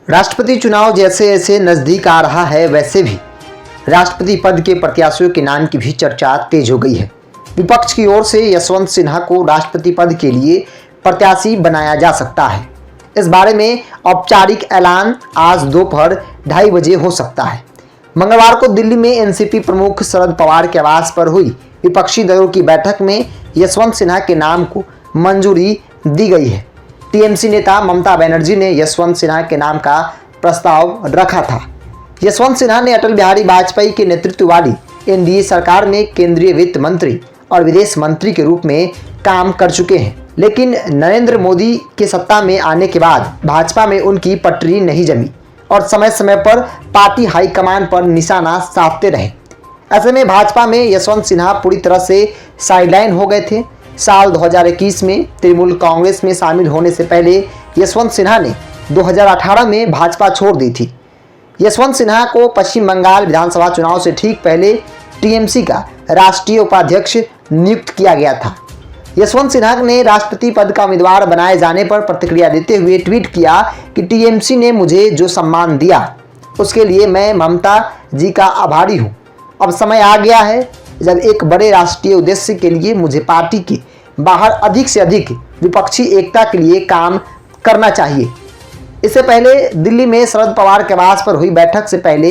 राष्ट्रपति चुनाव जैसे जैसे नजदीक आ रहा है, वैसे भी राष्ट्रपति पद के प्रत्याशियों के नाम की भी चर्चा तेज हो गई है। विपक्ष की ओर से यशवंत सिन्हा को राष्ट्रपति पद के लिए प्रत्याशी बनाया जा सकता है। इस बारे में औपचारिक ऐलान आज दोपहर 2:30 बजे हो सकता है। मंगलवार को दिल्ली में एनसीपी प्रमुख शरद पवार के आवास पर हुई विपक्षी दलों की बैठक में यशवंत सिन्हा के नाम को मंजूरी दी गई है। टीएमसी नेता ममता बनर्जी ने यशवंत सिन्हा के नाम का प्रस्ताव रखा था। यशवंत सिन्हा ने अटल बिहारी वाजपेयी के नेतृत्व वाली एनडीए सरकार में केंद्रीय वित्त मंत्री और विदेश मंत्री के रूप में काम कर चुके हैं, लेकिन नरेंद्र मोदी के सत्ता में आने के बाद भाजपा में उनकी पटरी नहीं जमी और समय समय पर पार्टी हाईकमान पर निशाना साधते रहे। ऐसे में भाजपा में यशवंत सिन्हा पूरी तरह से साइडलाइन हो गए थे। साल 2021 में तृणमूल कांग्रेस में शामिल होने से पहले यशवंत सिन्हा ने 2018 में भाजपा छोड़ दी थी। यशवंत सिन्हा को पश्चिम बंगाल विधानसभा चुनाव से ठीक पहले टीएमसी का राष्ट्रीय उपाध्यक्ष नियुक्त किया गया था। यशवंत सिन्हा ने राष्ट्रपति पद का उम्मीदवार बनाए जाने पर प्रतिक्रिया देते हुए ट्वीट किया कि टीएमसी ने मुझे जो सम्मान दिया उसके लिए मैं ममता जी का आभारी हूँ। अब समय आ गया है जब एक बड़े राष्ट्रीय उद्देश्य के लिए मुझे पार्टी के बाहर अधिक से अधिक विपक्षी एकता के लिए काम करना चाहिए। इससे पहले दिल्ली में शरद पवार के आवास पर हुई बैठक से पहले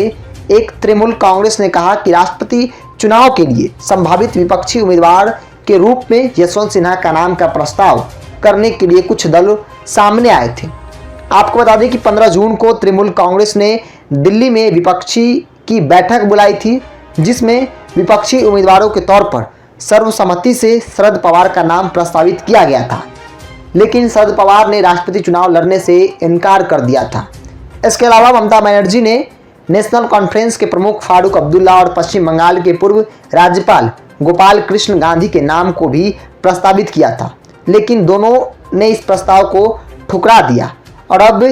एक तृणमूल कांग्रेस ने कहा कि राष्ट्रपति चुनाव के लिए संभावित विपक्षी उम्मीदवार के रूप में यशवंत सिन्हा का नाम का प्रस्ताव करने के लिए कुछ दल सामने आए थे। आपको बता दें कि 15 जून को तृणमूल कांग्रेस ने दिल्ली में विपक्षी की बैठक बुलाई थी, जिसमें विपक्षी उम्मीदवारों के तौर पर सर्वसम्मति से शरद पवार का नाम प्रस्तावित किया गया था, लेकिन शरद पवार ने राष्ट्रपति चुनाव लड़ने से इनकार कर दिया था। इसके अलावा ममता बनर्जी ने नेशनल कॉन्फ्रेंस के प्रमुख फारूक अब्दुल्ला और पश्चिम बंगाल के पूर्व राज्यपाल गोपाल कृष्ण गांधी के नाम को भी प्रस्तावित किया था, लेकिन दोनों ने इस प्रस्ताव को ठुकरा दिया और अब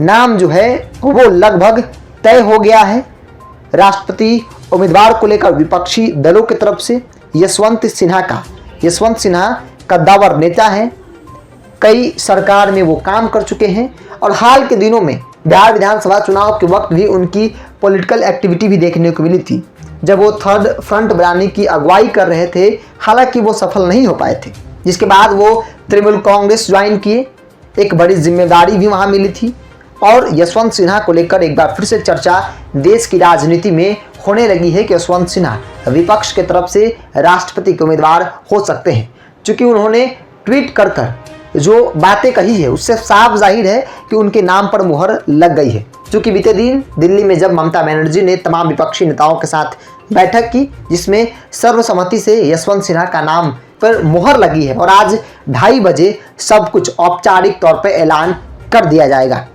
नाम जो है वो लगभग तय हो गया है। राष्ट्रपति उम्मीदवार को लेकर विपक्षी दलों की तरफ से यशवंत सिन्हा कद्दावर नेता हैं। कई सरकार में वो काम कर चुके हैं और हाल के दिनों में बिहार विधानसभा चुनाव के वक्त भी उनकी पॉलिटिकल एक्टिविटी भी देखने को मिली थी, जब वो थर्ड फ्रंट बनाने की अगुवाई कर रहे थे। हालांकि वो सफल नहीं हो पाए थे, जिसके बाद वो तृणमूल कांग्रेस ज्वाइन किए। एक बड़ी जिम्मेदारी भी वहाँ मिली थी और यशवंत सिन्हा को लेकर एक बार फिर से चर्चा देश की राजनीति में होने लगी है कि यशवंत सिन्हा विपक्ष के तरफ से राष्ट्रपति के उम्मीदवार हो सकते हैं, क्योंकि उन्होंने ट्वीट कर जो बातें कही है उससे साफ जाहिर है कि उनके नाम पर मुहर लग गई है। क्योंकि बीते दिन दिल्ली में जब ममता बनर्जी ने तमाम विपक्षी नेताओं के साथ बैठक की, जिसमें सर्वसम्मति से यशवंत सिन्हा का नाम पर मुहर लगी है और आज 2:30 बजे सब कुछ औपचारिक तौर पर ऐलान कर दिया जाएगा।